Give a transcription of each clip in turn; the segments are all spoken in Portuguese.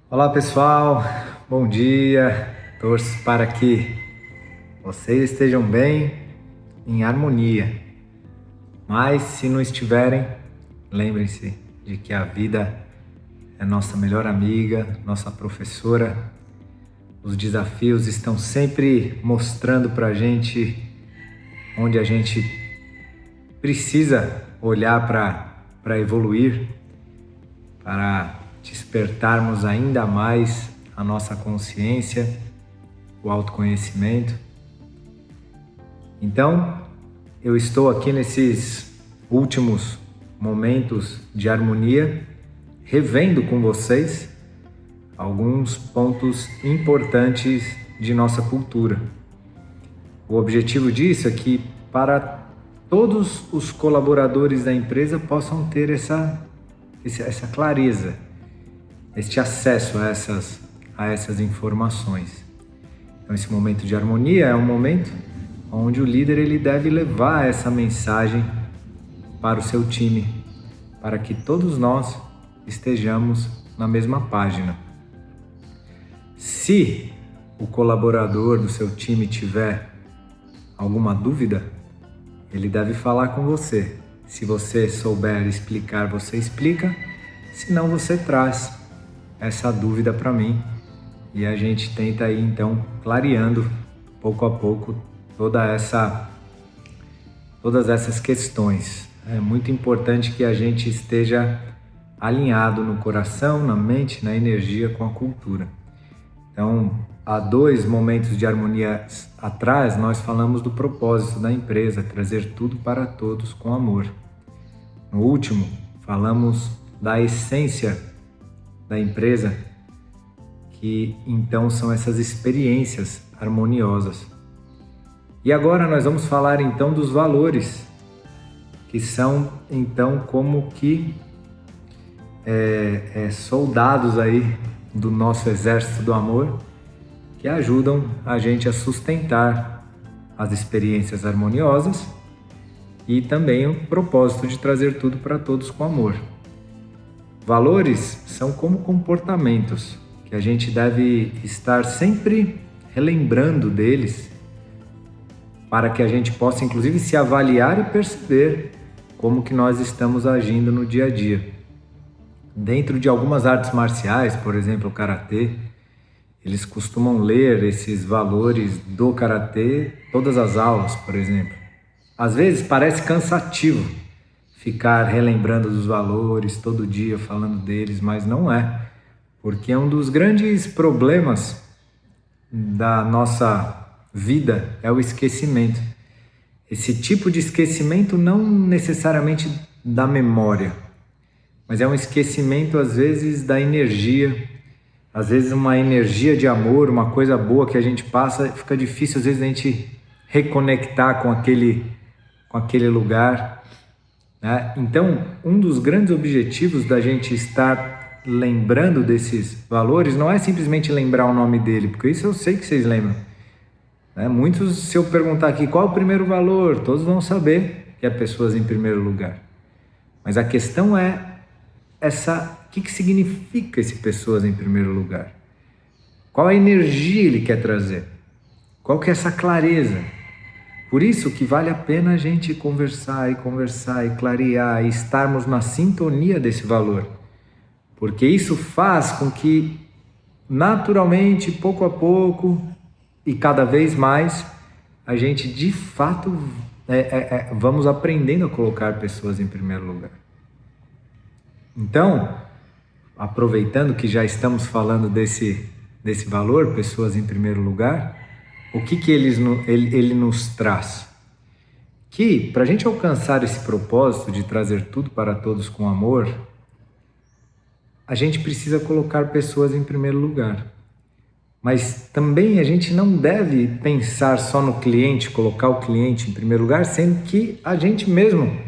Olá pessoal, bom dia. Torço para que vocês estejam bem, em harmonia. Mas se não estiverem, lembrem-se de que a vida é nossa melhor amiga, nossa professora. Os desafios estão sempre mostrando para a gente onde a gente precisa olhar para evoluir, para despertarmos ainda mais a nossa consciência, o autoconhecimento. Então, eu estou aqui nesses últimos momentos de harmonia, revendo com vocês alguns pontos importantes de nossa cultura. O objetivo disso é que para todos os colaboradores da empresa possam ter essa clareza, este acesso a essas informações. Então, esse momento de harmonia é um momento onde o líder ele deve levar essa mensagem para o seu time, para que todos nós estejamos na mesma página. Se o colaborador do seu time tiver alguma dúvida, ele deve falar com você. Se você souber explicar, você explica. Se não, você traz essa dúvida para mim e a gente tenta aí então clareando pouco a pouco todas essas questões. É muito importante que a gente esteja alinhado no coração, na mente, na energia com a cultura. Então, há 2 momentos de harmonia atrás, nós falamos do propósito da empresa, trazer tudo para todos com amor. No último, falamos da essência da empresa, que então são essas experiências harmoniosas. E agora nós vamos falar então dos valores, que são então como que soldados aí do nosso exército do amor, que ajudam a gente a sustentar as experiências harmoniosas e também o propósito de trazer tudo para todos com amor. Valores são como comportamentos que a gente deve estar sempre relembrando deles, para que a gente possa inclusive se avaliar e perceber como que nós estamos agindo no dia a dia. Dentro de algumas artes marciais, por exemplo, o karatê, eles costumam ler esses valores do karatê todas as aulas, por exemplo. Às vezes parece cansativo ficar relembrando dos valores todo dia, falando deles, mas não é, porque é um dos grandes problemas da nossa vida é o esquecimento. Esse tipo de esquecimento não necessariamente da memória, mas é um esquecimento às vezes da energia, às vezes uma energia de amor, uma coisa boa que a gente passa, fica difícil às vezes a gente reconectar com aquele lugar, né? Então, um dos grandes objetivos da gente estar lembrando desses valores não é simplesmente lembrar o nome dele, porque isso eu sei que vocês lembram, né? Muitos, se eu perguntar aqui qual é o primeiro valor, todos vão saber que é pessoas em primeiro lugar. Mas a questão é o que significa esse pessoas em primeiro lugar? Qual a energia ele quer trazer? Qual que é essa clareza? Por isso que vale a pena a gente conversar e clarear e estarmos na sintonia desse valor. Porque isso faz com que naturalmente, pouco a pouco e cada vez mais, a gente de fato vamos aprendendo a colocar pessoas em primeiro lugar. Então, aproveitando que já estamos falando desse valor, pessoas em primeiro lugar, o que ele nos traz? Que para a gente alcançar esse propósito de trazer tudo para todos com amor, a gente precisa colocar pessoas em primeiro lugar. Mas também a gente não deve pensar só no cliente, colocar o cliente em primeiro lugar, sendo que a gente mesmo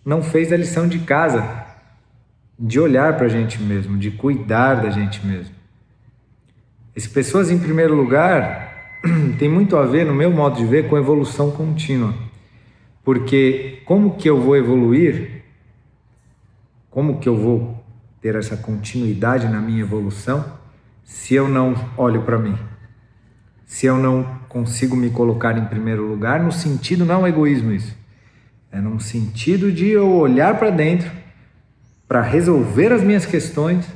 não fez a lição de casa, de olhar para a gente mesmo, de cuidar da gente mesmo. As pessoas em primeiro lugar tem muito a ver, no meu modo de ver, com evolução contínua. Porque como que eu vou evoluir? Como que eu vou ter essa continuidade na minha evolução se eu não olho para mim? Se eu não consigo me colocar em primeiro lugar, no sentido, não é egoísmo isso, é no sentido de eu olhar para dentro, para resolver as minhas questões,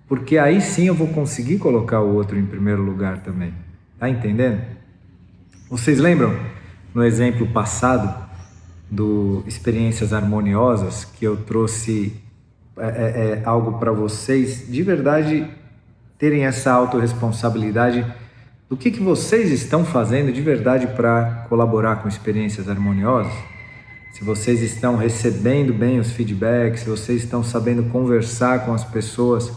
porque aí sim eu vou conseguir colocar o outro em primeiro lugar também. Tá entendendo? Vocês lembram no exemplo passado do Experiências Harmoniosas, que eu trouxe algo para vocês de verdade terem essa autorresponsabilidade do que vocês estão fazendo de verdade para colaborar com Experiências Harmoniosas? Se vocês estão recebendo bem os feedbacks, se vocês estão sabendo conversar com as pessoas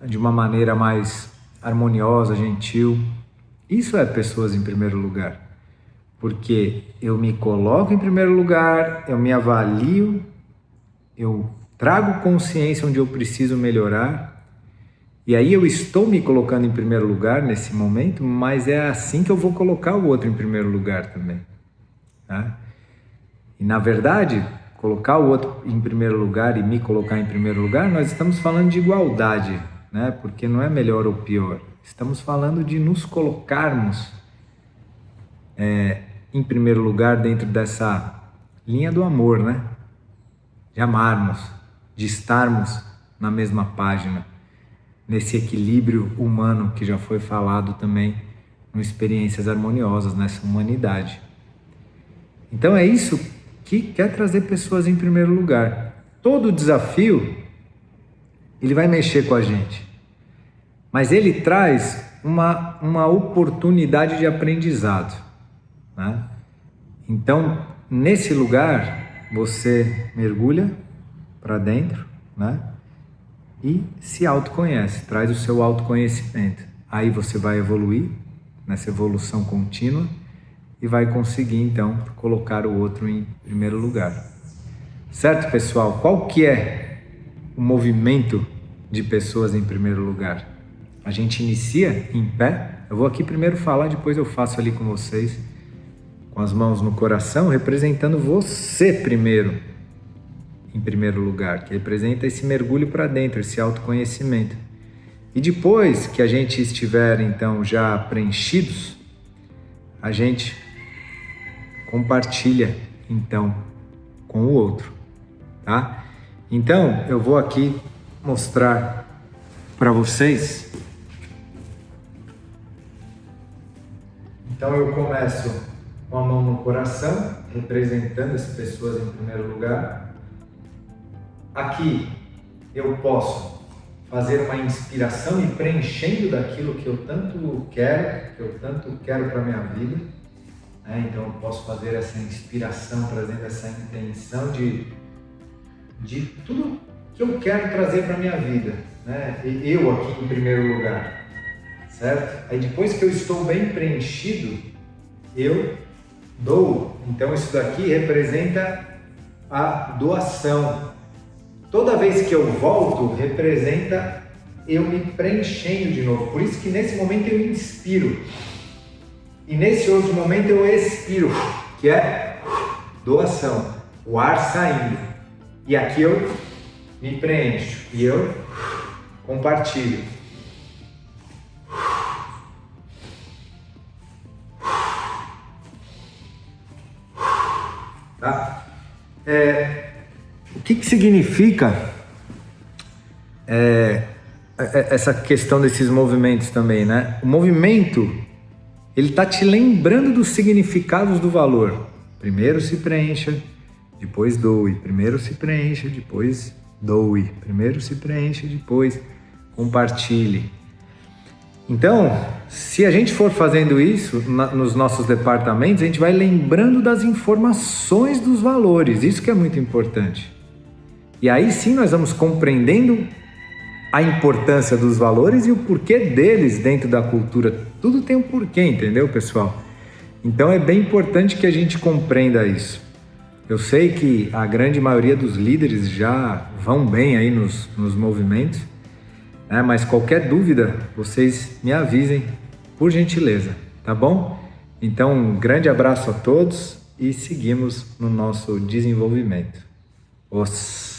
de uma maneira mais harmoniosa, gentil. Isso é pessoas em primeiro lugar. Porque eu me coloco em primeiro lugar, eu me avalio, eu trago consciência onde eu preciso melhorar, e aí eu estou me colocando em primeiro lugar nesse momento, mas é assim que eu vou colocar o outro em primeiro lugar também. Tá? E na verdade, colocar o outro em primeiro lugar e me colocar em primeiro lugar, nós estamos falando de igualdade, né? Porque não é melhor ou pior. Estamos falando de nos colocarmos em primeiro lugar dentro dessa linha do amor, né? De amarmos, de estarmos na mesma página, nesse equilíbrio humano que já foi falado também no Experiências Harmoniosas, nessa humanidade. Então é isso que quer trazer pessoas em primeiro lugar. Todo desafio, ele vai mexer com a gente, mas ele traz uma oportunidade de aprendizado, né? Então, nesse lugar, você mergulha para dentro, né? E se autoconhece, traz o seu autoconhecimento. Aí você vai evoluir nessa evolução contínua e vai conseguir, então, colocar o outro em primeiro lugar. Certo, pessoal? Qual que é o movimento de pessoas em primeiro lugar? A gente inicia em pé. Eu vou aqui primeiro falar, depois eu faço ali com vocês, com as mãos no coração, representando você primeiro, em primeiro lugar, que representa esse mergulho para dentro, esse autoconhecimento. E depois que a gente estiver, então, já preenchidos, a gente compartilha, então, com o outro, tá? Então, eu vou aqui mostrar para vocês. Então, eu começo com a mão no coração, representando as pessoas em primeiro lugar. Aqui, eu posso fazer uma inspiração e preenchendo daquilo que eu tanto quero para a minha vida. Então eu posso fazer essa inspiração, trazendo essa intenção de tudo que eu quero trazer para a minha vida, né? Eu aqui em primeiro lugar, certo? Aí depois que eu estou bem preenchido, eu dou. Então isso daqui representa a doação. Toda vez que eu volto, representa eu me preenchendo de novo. Por isso que nesse momento eu inspiro. E nesse outro momento eu expiro, que é doação, o ar saindo. E aqui eu me preencho e eu compartilho. Tá? O que significa essa questão desses movimentos também, né? O movimento, ele está te lembrando dos significados do valor. Primeiro se preencha, depois doe. Primeiro se preencha, depois doe. Primeiro se preencha, depois compartilhe. Então, se a gente for fazendo isso nos nossos departamentos, a gente vai lembrando das informações dos valores. Isso que é muito importante. E aí sim nós vamos compreendendo a importância dos valores e o porquê deles dentro da cultura. Tudo tem um porquê, entendeu, pessoal? Então é bem importante que a gente compreenda isso. Eu sei que a grande maioria dos líderes já vão bem aí nos movimentos, né? Mas qualquer dúvida, vocês me avisem, por gentileza, tá bom? Então, um grande abraço a todos e seguimos no nosso desenvolvimento. Os